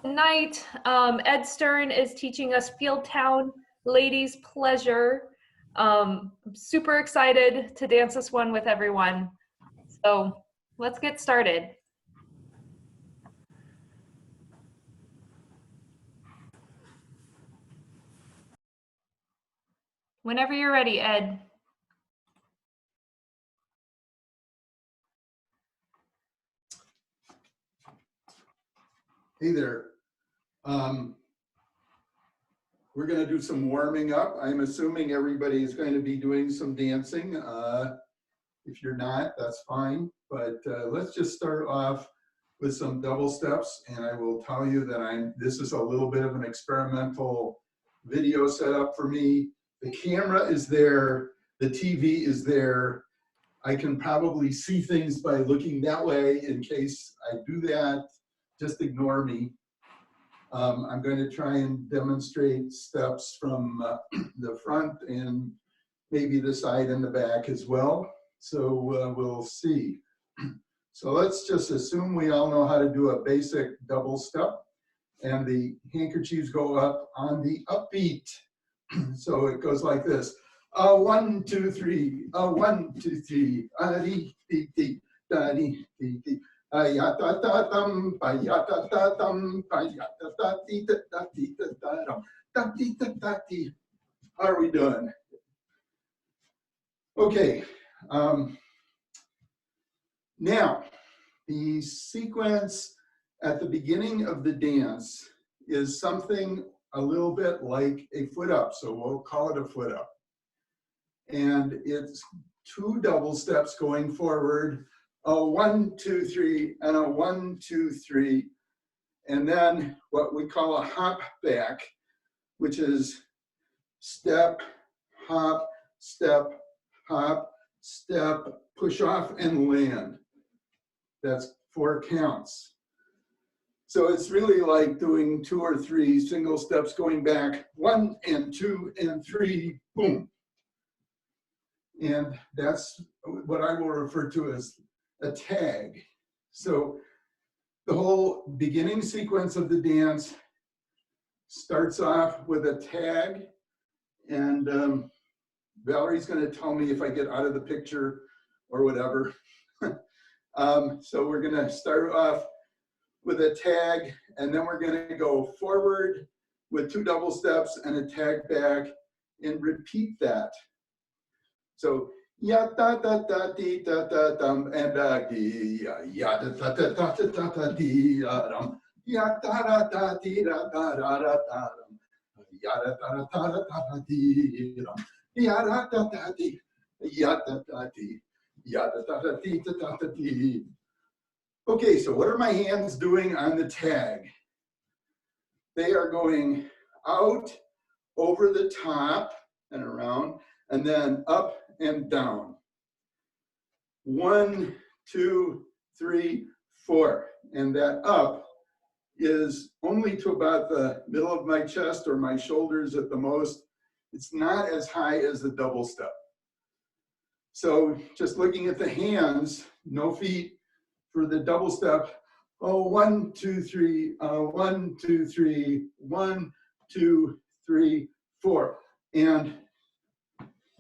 Tonight, Ed Stern is teaching us Fieldtown Ladies Pleasure. I'm super excited to dance this one with everyone. So let's get started. Whenever you're ready, Ed. Hey there. We're going to do some warming up. I'm assuming everybody is going to be doing some dancing. If you're not, that's fine. But let's just start off with some double steps. And I will tell you that this is a little bit of an experimental video setup for me. The camera is there. The TV is there. I can probably see things by looking that way. In case I do that, just ignore me. I'm going to try and demonstrate steps from the front and maybe the side and the back as well. So we'll see. So let's just assume we all know how to do a basic double step, and the handkerchiefs go up on the upbeat. So it goes like this. 1, 2, 3. 1, 2, 3. Dee, dee, dee, dee, dee, dee. How are we doing? Okay. Now, the sequence at the beginning of the dance is something a little bit like a foot up. So we'll call it a foot up. And it's 2 double steps going forward. A 1, 2, 3, and a 1, 2, 3, and then what we call a hop back, which is step, hop, step, hop, step, push off, and land. That's 4 counts. So it's really like doing 2 or 3 single steps going back, 1 and 2 and 3, boom. And that's what I will refer to as a tag. So the whole beginning sequence of the dance starts off with a tag, and Valerie's going to tell me if I get out of the picture or whatever. So we're going to start off with a tag, and then we're going to go forward with 2 double steps and a tag back and repeat that. So ya da da da dee da da dum and dee ya da da da da da da dee dum ya da da da dee da da da da dum ya da da da da da dee dum ya da da da dee ya da da dee ya da da da dee da da dee. Okay, so what are my hands doing on the tag? They are going out, over the top and around, and then up and down. 1, 2, 3, 4. And that up is only to about the middle of my chest or my shoulders at the most. It's not as high as the double step. So just looking at the hands, no feet for the double step. 1, 2, 3, 1, 2, 3, 1, 2, 3, 4. And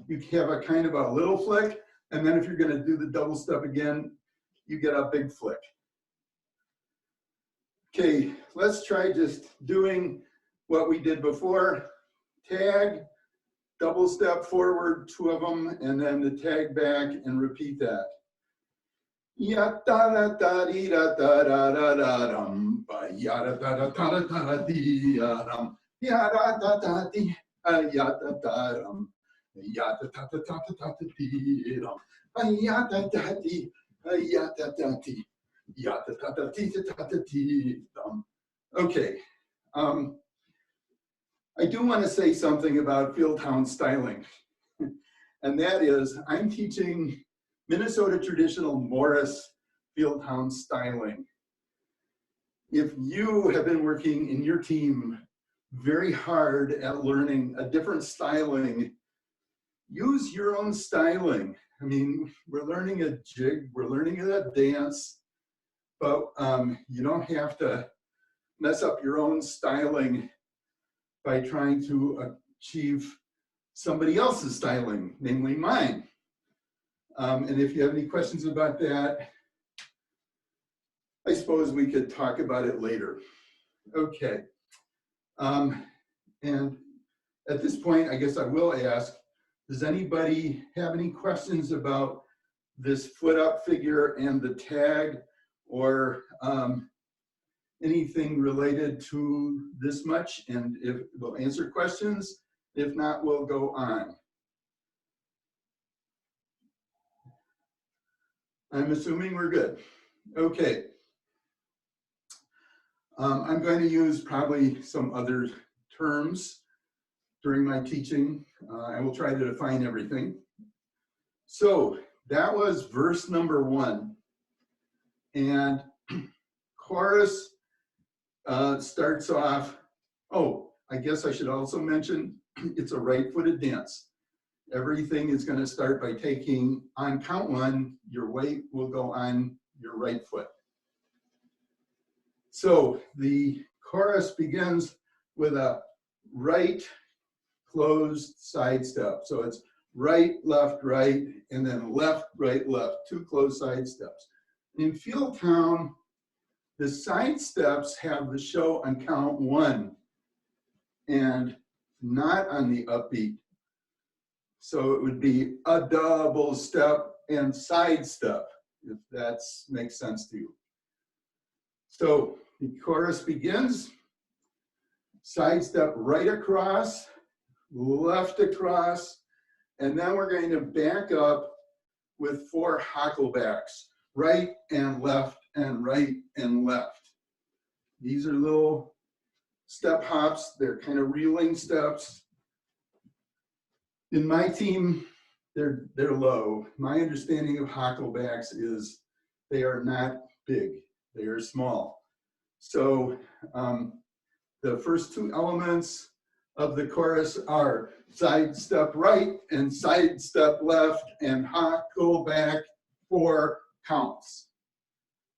you have a kind of a little flick, and then if you're going to do the double step again, you get a big flick. Okay, let's try just doing what we did before. Tag, double step forward, 2 of them, and then the tag back, and repeat that. Ya da da da dee da da da da da dum, ba ya da da da da da da dee dum, ya da da da dee, ya da da dum. Ya da da da da da da dee dum. Ya da da dee. Ya da da dee. Ya da da da dee da da dee dum. Okay. I do want to say something about Fieldtown styling, and that is I'm teaching Minnesota traditional Morris Fieldtown styling. If you have been working in your team very hard at learning a different styling, use your own styling. I mean, we're learning a jig, we're learning a dance, but you don't have to mess up your own styling by trying to achieve somebody else's styling, namely mine. And if you have any questions about that, I suppose we could talk about it later. Okay. And at this point, I guess I will ask, does anybody have any questions about this foot up figure and the tag, or anything related to this much? And if we'll answer questions, if not, we'll go on. I'm assuming we're good. Okay. I'm going to use probably some other terms during my teaching. I will try to define everything. So that was verse number 1. And chorus starts off, oh, I guess I should also mention, it's a right-footed dance. Everything is going to start by taking, on count 1, your weight will go on your right foot. So the chorus begins with a right closed side step. So it's right, right, and then left, right, left, 2 closed side steps. In Fieldtown, the side steps have the show on count 1 and not on the upbeat. So it would be a double step and side step, if that makes sense to you. So the chorus begins, side step right across, left across, and then we're going to back up with 4 hocklebacks, right and left and right and left. These are little step hops. They're kind of reeling steps. In my team, they're low. My understanding of hocklebacks is they are not big. They are small. So the first 2 elements of the chorus are side step right and side step left and hockle back 4 counts.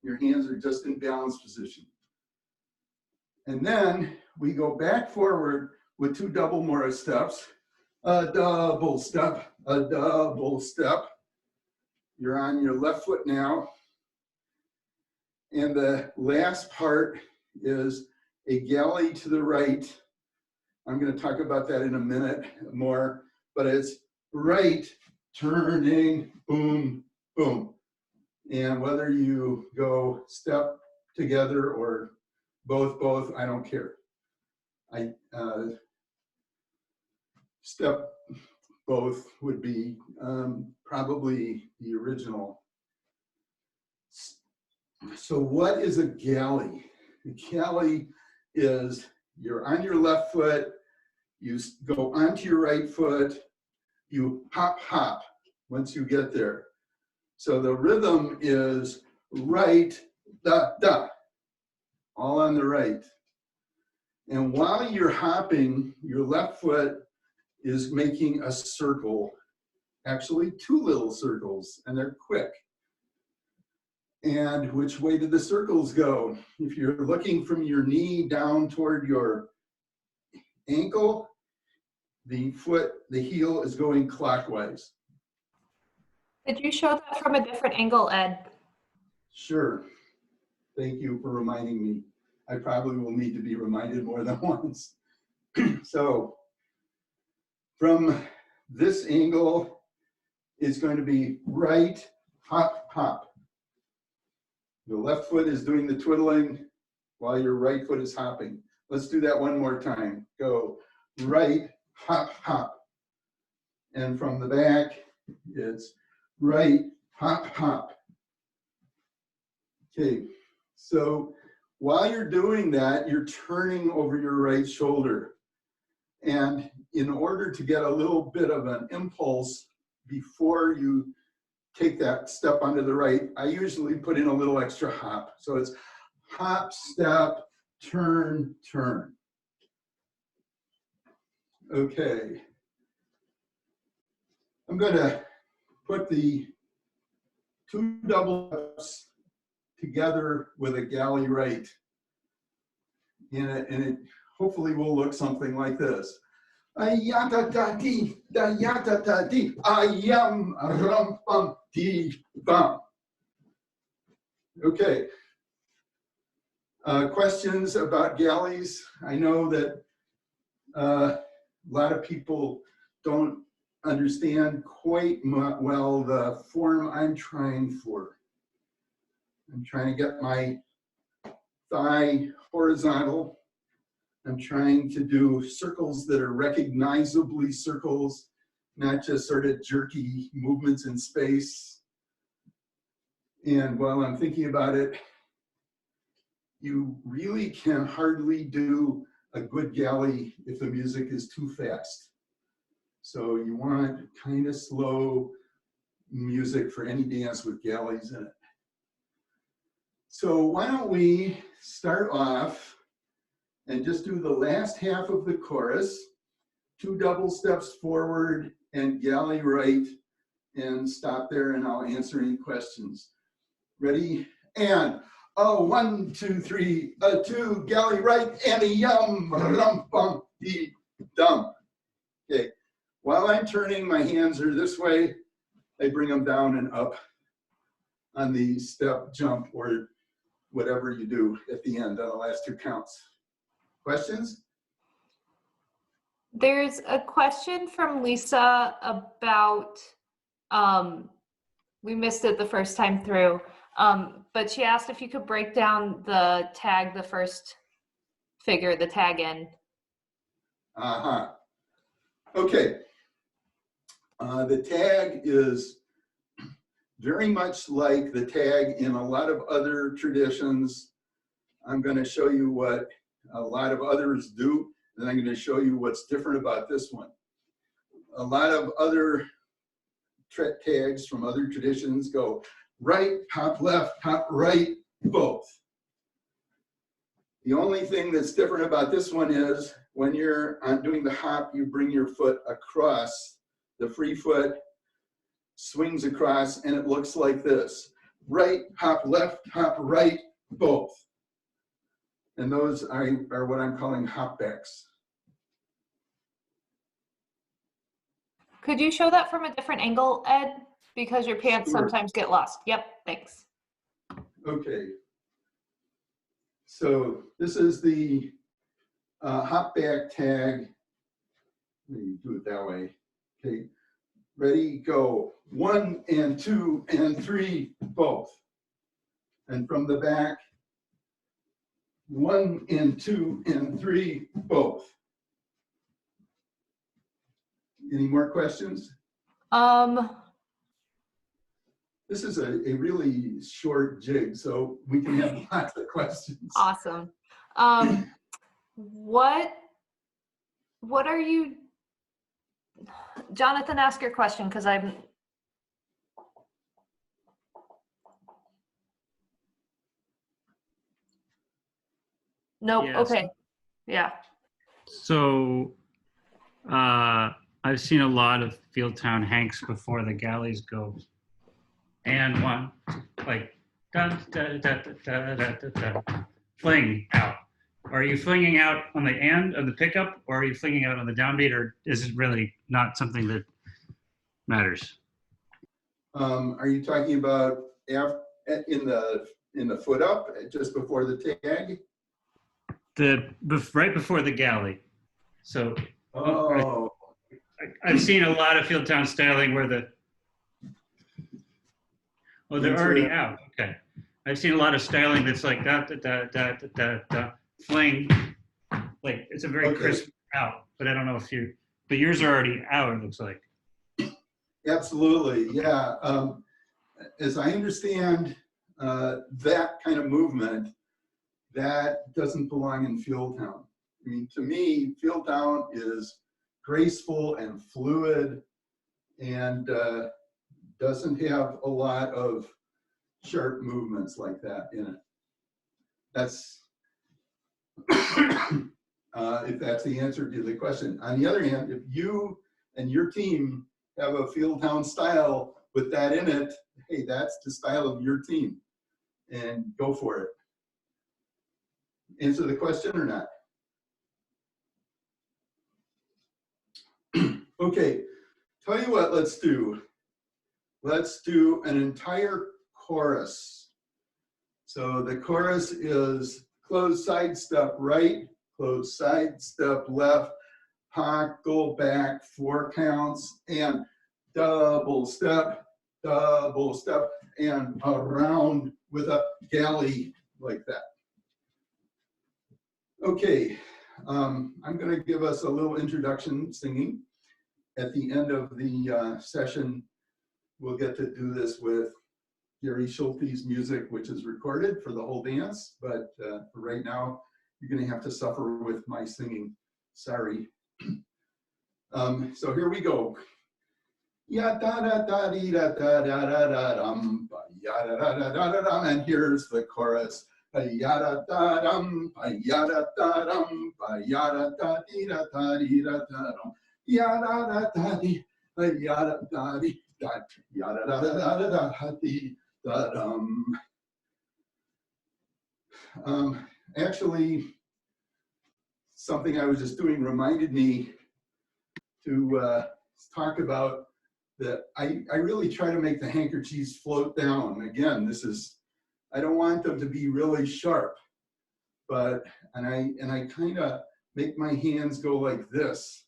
Your hands are just in balance position. And then we go back forward with 2 double Morris steps, a double step, a double step. You're on your left foot now. And the last part is a galley to the right. I'm going to talk about that in a minute more, but it's right, turning, boom, boom. And whether you go step together or both, I don't care. Step both would be probably the original. So what is a galley? A galley is you're on your left foot, you go onto your right foot, you hop, hop once you get there. So the rhythm is right, da, da, all on the right. And while you're hopping, your left foot is making a circle, actually 2 little circles, and they're quick. And which way did the circles go? If you're looking from your knee down toward your ankle, the heel is going clockwise. Could you show that from a different angle, Ed? Sure. Thank you for reminding me. I probably will need to be reminded more than once. So from this angle, it's going to be right, hop, hop. The left foot is doing the twiddling while your right foot is hopping. Let's do that one more time. Go right, hop, hop. And from the back, it's right, hop, hop. Okay, so while you're doing that, you're turning over your right shoulder. And in order to get a little bit of an impulse before you take that step onto the right, I usually put in a little extra hop. So it's hop, step, turn, turn. Okay. I'm going to put the 2 double steps together with a galley right. and it hopefully will look something like this. Ayata-ta-dee, da-yata-ta-dee, ayam, rum-bum, dee, bum. Okay. Questions about galleys? I know that a lot of people don't understand quite well the form I'm trying for. I'm trying to get my thigh horizontal. I'm trying to do circles that are recognizably circles, not just sort of jerky movements in space. And while I'm thinking about it, you really can hardly do a good galley if the music is too fast. So you want kind of slow music for any dance with galleys in it. So why don't we start off and just do the last half of the chorus, 2 double steps forward and galley right, and stop there and I'll answer any questions. Ready? And 1, 2, 3, 2, galley right, and a yum, rum, bum, dee, dum. Okay, while I'm turning, my hands are this way. I bring them down and up on the step, jump, or whatever you do at the end on the last 2 counts. Questions? There's a question from Lisa about, we missed it the first time through, but she asked if you could break down the tag, the first figure, the tag in. Okay. The tag is very much like the tag in a lot of other traditions. I'm going to show you what a lot of others do, and I'm going to show you what's different about this one. A lot of other tags from other traditions go right, hop left, hop right, both. The only thing that's different about this one is when you're doing the hop, you bring your foot across, the free foot swings across, and it looks like this. Right, hop left, hop right, both. And those are what I'm calling hopbacks. Could you show that from a different angle, Ed? Because your pants Sure. sometimes get lost. Yep, thanks. Okay. So this is the hopback tag. Let me do it that way. Okay. Ready, go. 1 and 2 and 3, both. And from the back, 1 and 2 and 3, both. Any more questions? This is a really short jig, so we can have lots of questions. Awesome. What are you, Jonathan, ask your question, because I'm, nope, Yes. okay, yeah. So I've seen a lot of Fieldtown hanks before the galleys go. And one, like, da, da, da, da, da, da, da, fling out. Are you flinging out on the end of the pickup, or are you flinging out on the downbeat, or is it really not something that matters? Are you talking about in the foot up, just before the tag? Right before the galley. So Oh. I've seen a lot of Fieldtown styling where they're already out. Okay. I've seen a lot of styling that's like da da da da da da da fling. Like it's a very crisp out, but I don't know if but yours are already out, it looks like. Absolutely, yeah. As I understand that kind of movement, that doesn't belong in Fieldtown. I mean, to me, Fieldtown is graceful and fluid and doesn't have a lot of sharp movements like that in it. That's, if that's the answer to the question. On the other hand, if you and your team have a Fieldtown style with that in it, hey, that's the style of your team, and go for it. answer the question or not? Okay, tell you what, let's do. Let's do an entire chorus. So the chorus is close side step right, close side step left, pop, go back, 4 counts, and double step, and around with a galley like that. Okay, I'm going to give us a little introduction singing. At the end of the session, we'll get to do this with Gary Schulte's music, which is recorded for the whole dance, but for right now, you're going to have to suffer with my singing. Sorry. So here we go. Ya da da da dee da da da da da dum, ya da da da da da dum, and here's the chorus. Ya da da dum, ya da da dum, ya da da dee da da dee da da dum, ya da da da dee, ya da da dee, ya da da da da da dee da dum. Actually, something I was just doing reminded me to talk about that I really try to make the handkerchiefs float down. Again, this is, I don't want them to be really sharp, but, and I kind of make my hands go like this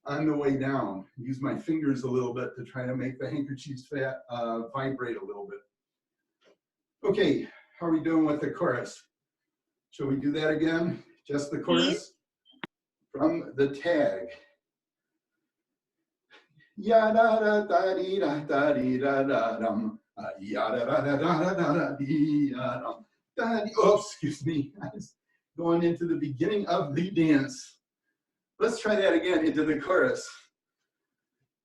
on the way down. Use my fingers a little bit to try to make the handkerchiefs vibrate a little bit. Okay, how are we doing with the chorus? Shall we do that again? Just the chorus? From the tag. Ya da da da dee da da dee da da dum. Ya da da da da da da dee da dum. Oh, excuse me. I was going into the beginning of the dance. Let's try that again into the chorus.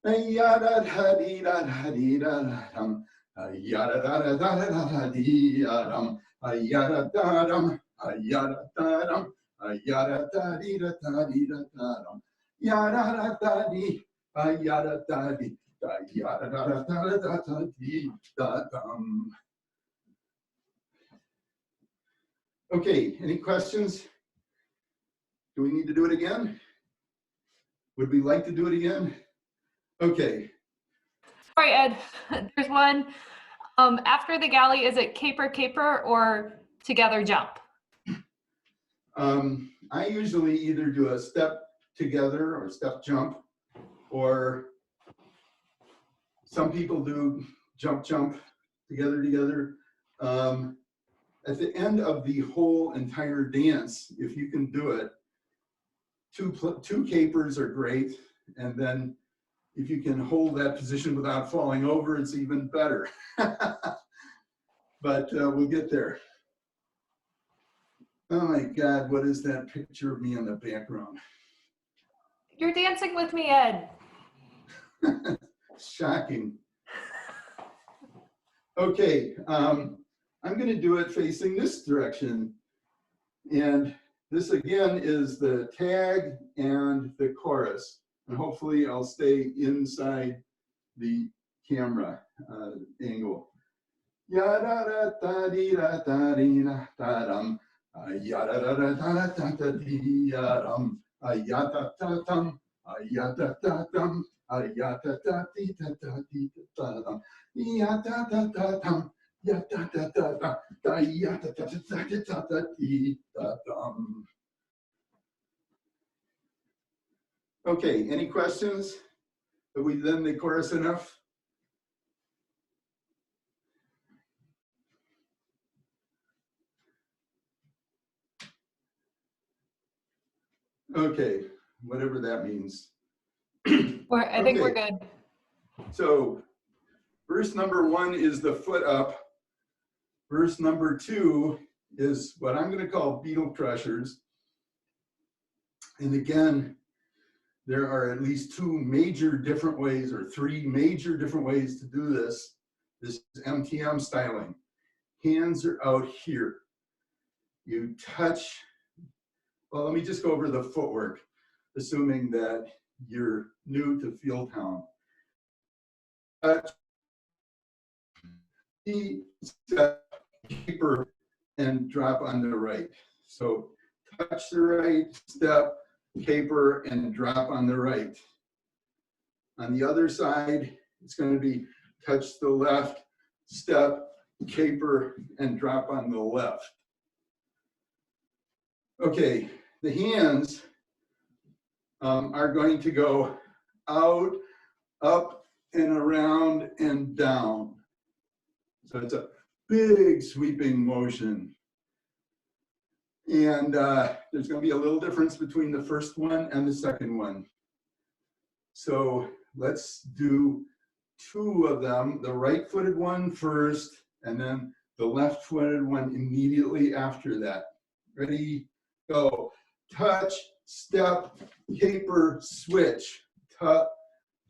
Ya da da dee da da dee da da dum. Ya da da da da da da dee da dum. Ya da da dum. Ya da da dum. Ya da da dee da da dee da da dum. Ya da da da dee. Yada da dee, yada da da da da da dee da dum. Okay, any questions? Do we need to do it again? Would we like to do it again? Okay. All right, Ed, there's one. After the galley, is it caper, caper, or together jump? I usually either do a step together or step jump, or some people do jump, jump, together. At the end of the whole entire dance, if you can do it, two capers are great. And then if you can hold that position without falling over, it's even better. But we'll get there. Oh my God, what is that picture of me in the background? You're dancing with me, Ed. Shocking. Okay, I'm going to do it facing this direction. And this again is the tag and the chorus. And hopefully I'll stay inside the camera angle. Ya da da da dee da da dee da da dum. Ya da da da da da da dee ya dum. Ya da da dum. Ya da da dum. Ya da da dee da da dee da dum. Ya da da da dum. Ya da da da da. Ya da da da da da dee da dum. Okay, any questions? Have we done the chorus enough? Okay, whatever that means. I think we're good. So verse number 1 is the foot up. Verse number 2 is what I'm going to call beetle crushers. And again, there are at least 2 major different ways, or 3 major different ways to do this. This is MTM styling. Hands are out here. You touch, well, let me just go over the footwork, assuming that you're new to Fieldtown. Touch, step, keeper, and drop on the right. So touch the right, step, caper, and drop on the right. On the other side, it's going to be touch the left, step, caper, and drop on the left. Okay, the hands are going to go out, up, and around, and down. So it's a big sweeping motion. And there's going to be a little difference between the first one and the second one. So let's do two of them, the right-footed one first, and then the left-footed one immediately after that. Ready, go. Touch, step, caper, switch, tuck,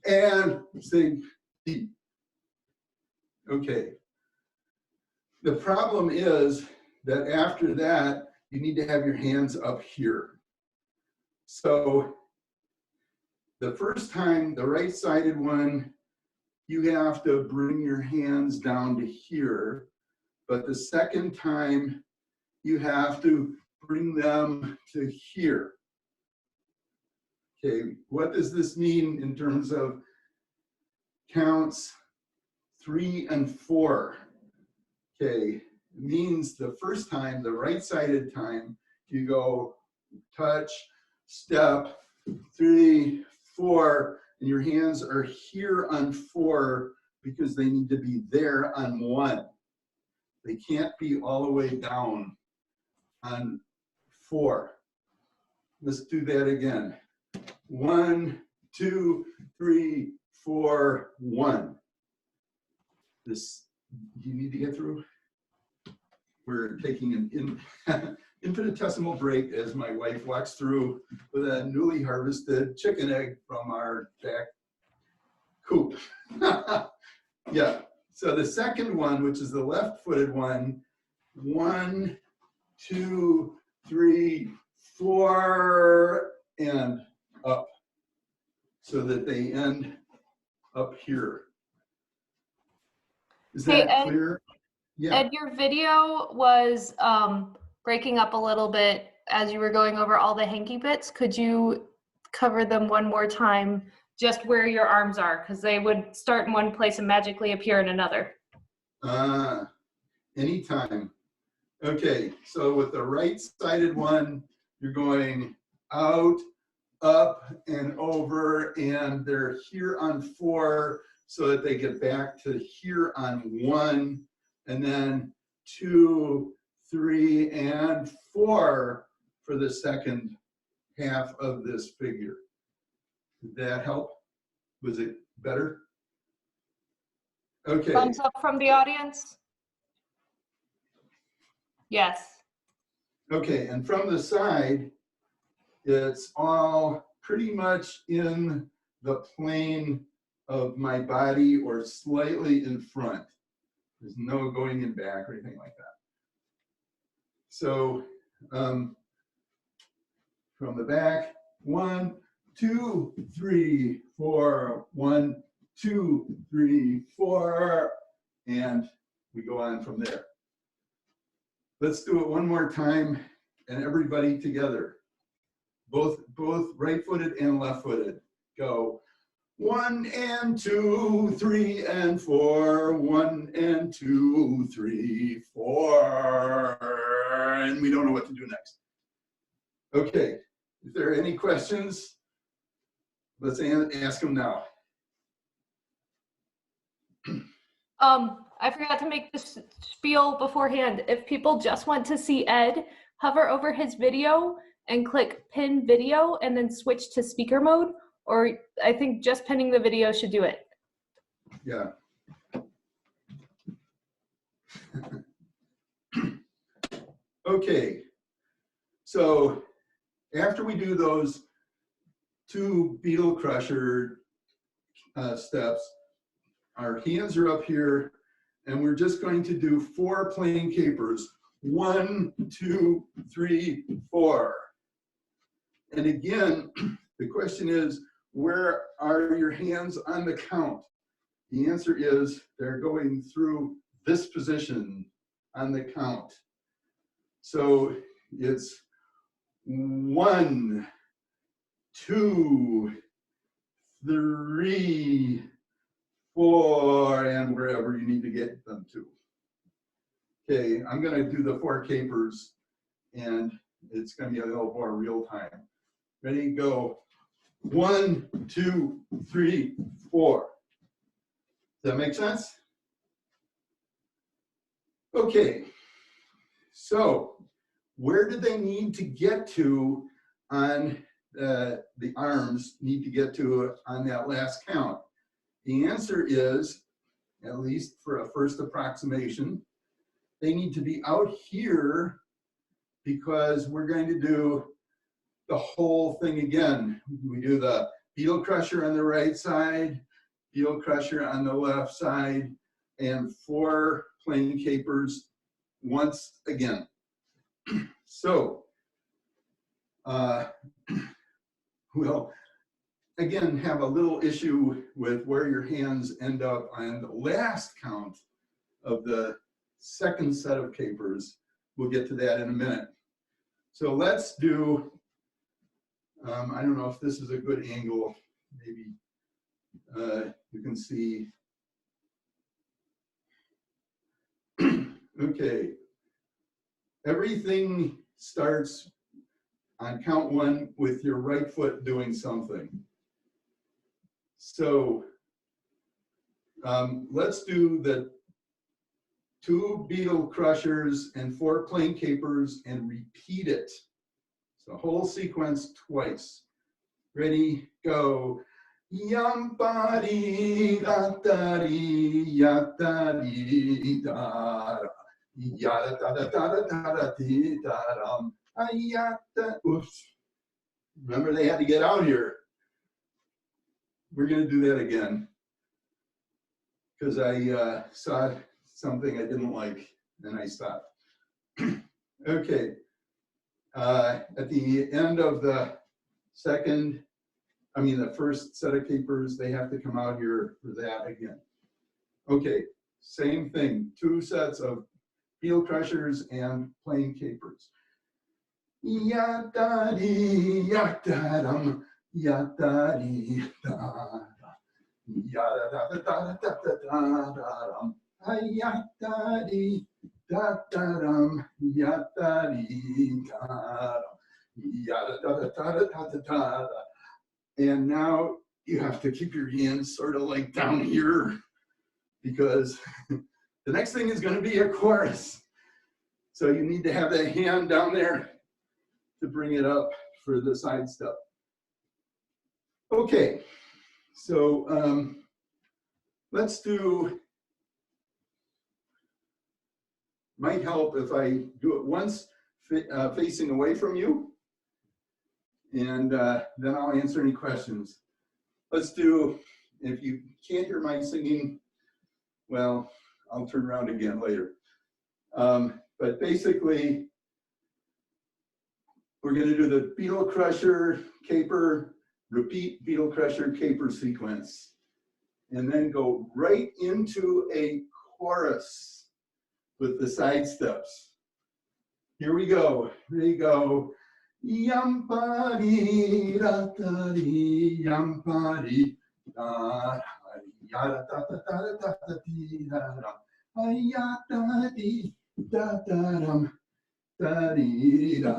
and sink deep. Okay. The problem is that after that, you need to have your hands up here. So the first time, the right-sided one, you have to bring your hands down to here. But the second time, you have to bring them to here. Okay, what does this mean in terms of counts 3 and 4? Okay, it means the first time, the right-sided time, you go touch, step, 3, 4, and your hands are here on 4 because they need to be there on 1. They can't be all the way down on 4. Let's do that again. 1, 2, 3, 4, 1. This, you need to get through? We're taking an infinitesimal break as my wife walks through with a newly harvested chicken egg from our back coop. Yeah, so the second one, which is the left-footed one, 1, 2, 3, 4, and up, so that they end up here. Is that clear? Yeah. Ed, your video was breaking up a little bit as you were going over all the hanky bits. Could you cover them one more time, just where your arms are? Because they would start in one place and magically appear in another. Anytime. Okay, so with the right-sided one, you're going out, up, and over, and they're here on 4 so that they get back to here on 1. And then 2, 3, and 4 for the second half of this figure. Did that help? Was it better? Okay. Thumbs up from the audience? Yes. Okay, and from the side, it's all pretty much in the plane of my body or slightly in front. There's no going in back or anything like that. So from the back, 1, 2, 3, 4, 1, 2, 3, 4, and we go on from there. Let's do it one more time, and everybody together. Both right-footed and left-footed. Go. 1 and 2, 3 and 4, 1 and 2, 3, 4, and we don't know what to do next. Okay, if there are any questions, let's ask them now. I forgot to make this spiel beforehand. If people just want to see Ed, hover over his video and click pin video and then switch to speaker mode, or I think just pinning the video should do it. Yeah. Okay, so after we do those 2 beetle crusher steps, our hands are up here, and we're just going to do 4 plain capers. 1, 2, 3, 4. And again, the question is, where are your hands on the count? The answer is they're going through this position on the count. So It's 1, 2, 3, 4, and wherever you need to get them to. Okay, I'm going to do the 4 capers, and it's going to be a little more real time. Ready, go. 1, 2, 3, 4. Does that make sense? Okay, so where do they need to get to on the arms, need to get to on that last count? The answer is, at least for a first approximation, they need to be out here because we're going to do the whole thing again. We do the beetle crusher on the right side, beetle crusher on the left side, and 4 plain capers once again. So, we'll again have a little issue with where your hands end up on the last count of the second set of capers. We'll get to that in a minute. So let's do, I don't know if this is a good angle, maybe you can see. Okay, everything starts on count 1 with your right foot doing something. So let's do the 2 beetle crushers and 4 plain capers and repeat it. So whole sequence twice. Ready, go. Yum ba dee da da dee ya da dee da ya da da da da da dee da dum ya da. Oops. Remember they had to get out here. We're going to do that again because I saw something I didn't like and I stopped. Okay. At the end of the first set of capers, they have to come out here for that again. Okay, same thing, 2 sets of beetle crushers and plain capers. Ya da dee ya da dum ya da dee da ya da da da da da da dum ya da dee da da dum ya da dee da ya da da da da da da. And now you have to keep your hands sort of like down here because the next thing is going to be a chorus. So you need to have that hand down there to bring it up for the side step. Okay, so let's do, might help if I do it once facing away from you. And then I'll answer any questions. Let's do, if you can't hear my singing, well, I'll turn around again later. But basically, we're going to do the beetle crusher, caper, repeat beetle crusher, caper sequence. And then go right into a chorus with the side steps. Here we go. Ready, go. Yum pa dee da da dee yum pa dee da ya da da da da da dee da da ya da dee da da dum da dee da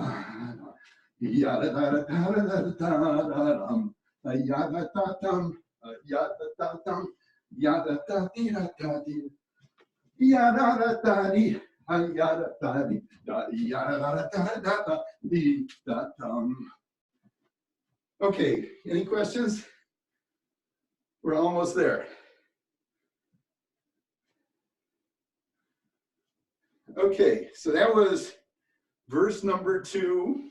ya da da da da da dum ya da da dum ya da da dum ya da da dee da da dee ya da da da dee. Okay, any questions? We're almost there. Okay, so that was verse number 2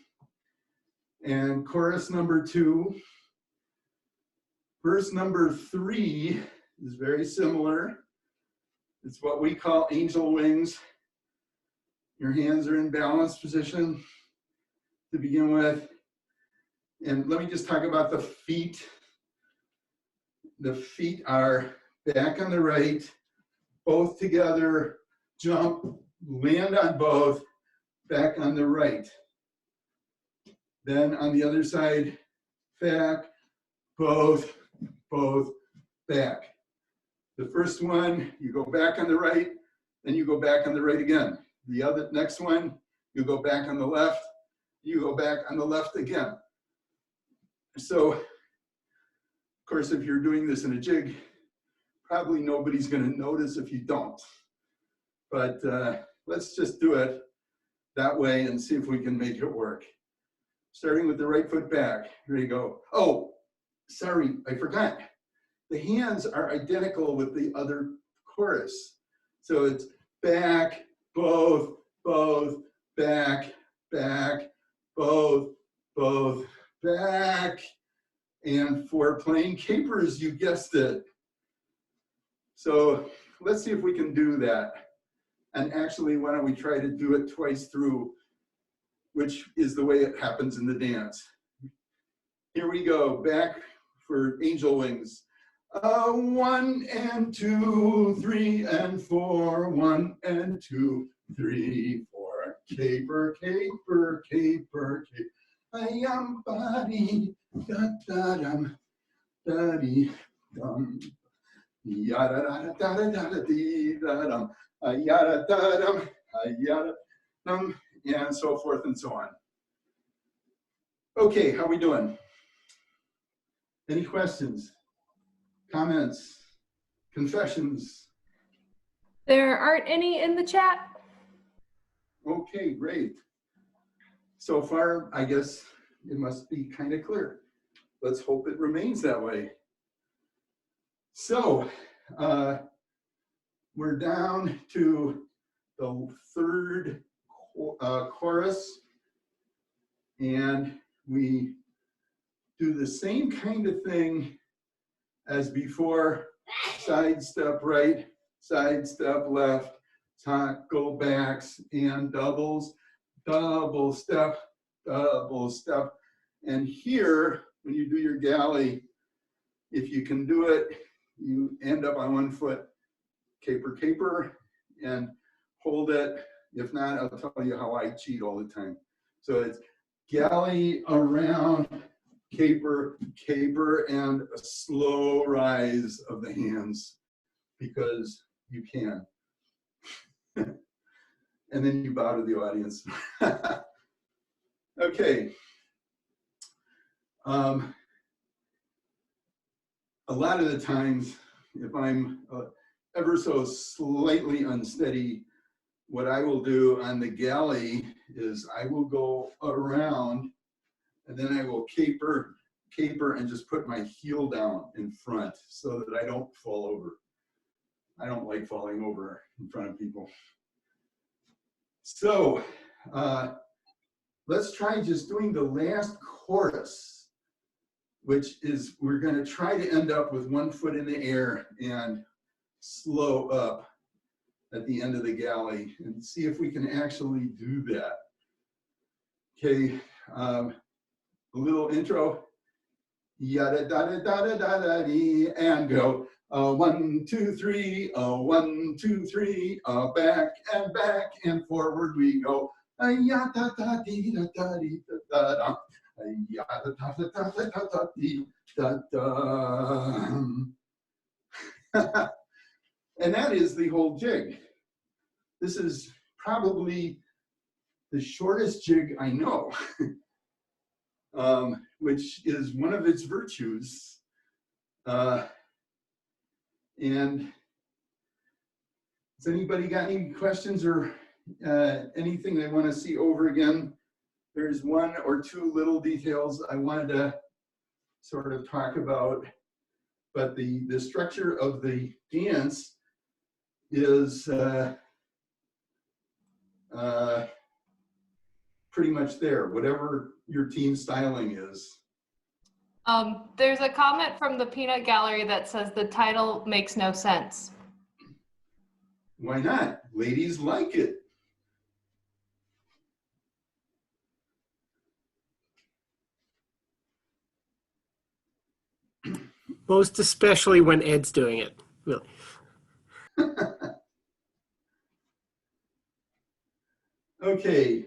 and chorus number 2. Verse number 3 is very similar. It's what we call angel wings. Your hands are in balanced position to begin with. And let me just talk about the feet. The feet are back on the right, both together, jump, land on both, back on the right. Then on the other side, back, both, back. The first one, you go back on the right, then you go back on the right again. The next one, you go back on the left, you go back on the left again. So, of course, if you're doing this in a jig, probably nobody's going to notice if you don't. But let's just do it that way and see if we can make it work. Starting with the right foot back. Here you go. Oh, sorry, I forgot. The hands are identical with the other chorus. So it's back, both, back, both, back. And for playing capers, you guessed it. So let's see if we can do that. And actually, why don't we try to do it twice through, which is the way it happens in the dance. Here we go, back for angel wings. 1 and 2, 3 and 4, 1 and 2, 3, 4. Caper, caper, caper, caper. I am body, da da dum, da dee dum. Yada da da da da da dee da dum. Yada da dum, yada dum, and so forth and so on. Okay, how we doing? Any questions? Comments? Confessions? There aren't any in the chat. Okay, great. So far, I guess it must be kind of clear. Let's hope it remains that way. So, we're down to the third chorus, and we do the same kind of thing as before. Side step right, side step left, tackle backs and doubles, double step, and here, when you do your galley, if you can do it, you end up on one foot, caper, caper, and hold it. If not, I'll tell you how I cheat all the time. So it's galley around, caper, caper, and a slow rise of the hands, because you can. And then you bow to the audience. Okay. A lot of the times, if I'm ever so slightly unsteady, what I will do on the galley is I will go around, and then I will caper, and just put my heel down in front so that I don't fall over. I don't like falling over in front of people. So let's try just doing the last chorus, which is we're going to try to end up with one foot in the air and slow up at the end of the galley and see if we can actually do that. Okay, a little intro. Yada da da da da da da dee, and go. 1, 2, 3, 1, 2, 3, back and forward we go. Yada da dee da da dee da da. Yada da da da da da dee da da. And that is the whole jig. This is probably the shortest jig I know, which is one of its virtues. And has anybody got any questions or anything they want to see over again? There's one or two little details I wanted to sort of talk about, but the structure of the dance is pretty much there, whatever your team styling is. There's a comment from the Peanut Gallery that says the title makes no sense. Why not? Ladies like it. Most especially when Ed's doing it, really. Okay,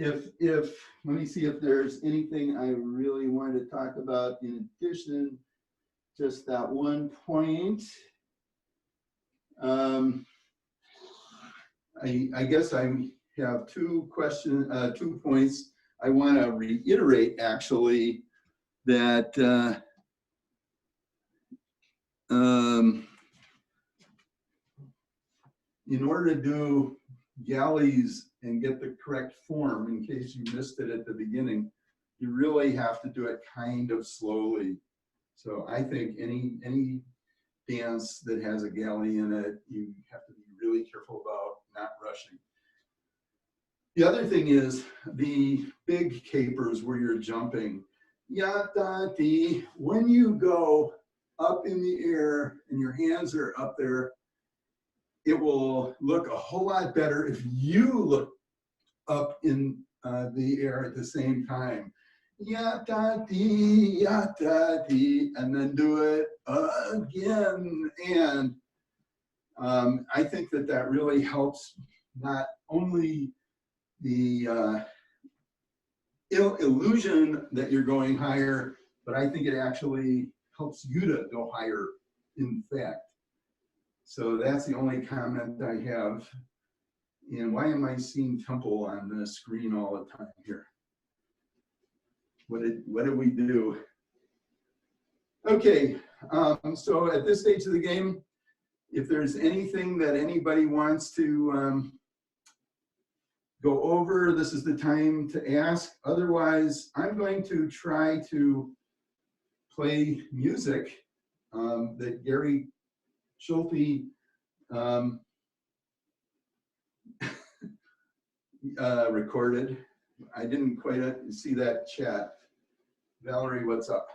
let me see if there's anything I really wanted to talk about in addition, just that one point. I guess I have two points. I want to reiterate actually that in order to do galleys and get the correct form, in case you missed it at the beginning, you really have to do it kind of slowly. So I think any dance that has a galley in it, you have to be really careful about not rushing. The other thing is the big capers where you're jumping. Ya-da-dee. When you go up in the air and your hands are up there, it will look a whole lot better if you look up in the air at the same time. Ya-da-dee, ya-da-dee, and then do it again. And I think that really helps not only the illusion that you're going higher, but I think it actually helps you to go higher, in fact. So that's the only comment I have. And why am I seeing Temple on the screen all the time here? What did we do? Okay, so at this stage of the game, if there's anything that anybody wants to go over, this is the time to ask. Otherwise, I'm going to try to play music that Gary Schulte recorded. I didn't quite see that chat. Valerie, what's up?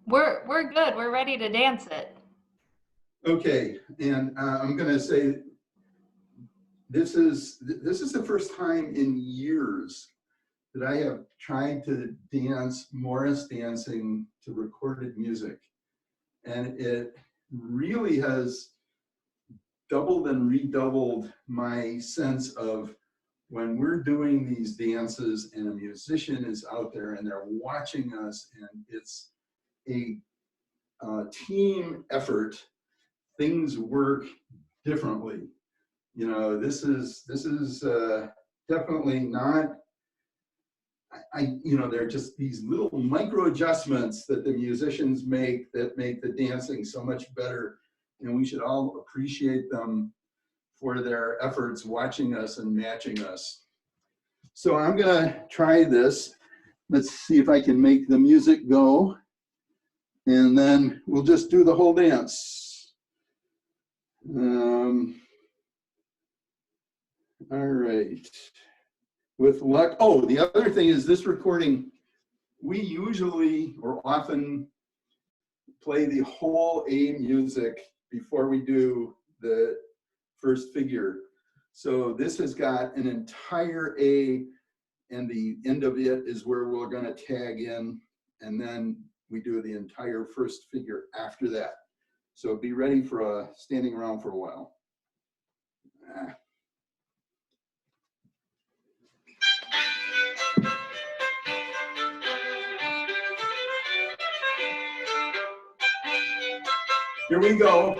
We're good. We're ready to dance it. Okay, and I'm going to say this is the first time in years that I have tried to dance Morris dancing to recorded music, and it really has doubled and redoubled my sense of when we're doing these dances and a musician is out there and they're watching us and it's a team effort, things work differently. You know, this is definitely not, you know, they're just these little micro adjustments that the musicians make that make the dancing so much better. And we should all appreciate them for their efforts watching us and matching us. So I'm gonna try this. Let's see if I can make the music go. And then we'll just do the whole dance. All right. With luck. Oh, the other thing is this recording, we usually or often play the whole A music before we do the first figure. So this has got an entire A, and the end of it is where we're going to tag in, and then we do the entire first figure after that. So be ready for standing around for a while. Here we go.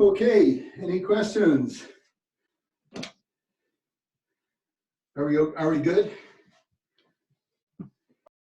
Okay, any questions? Are we good?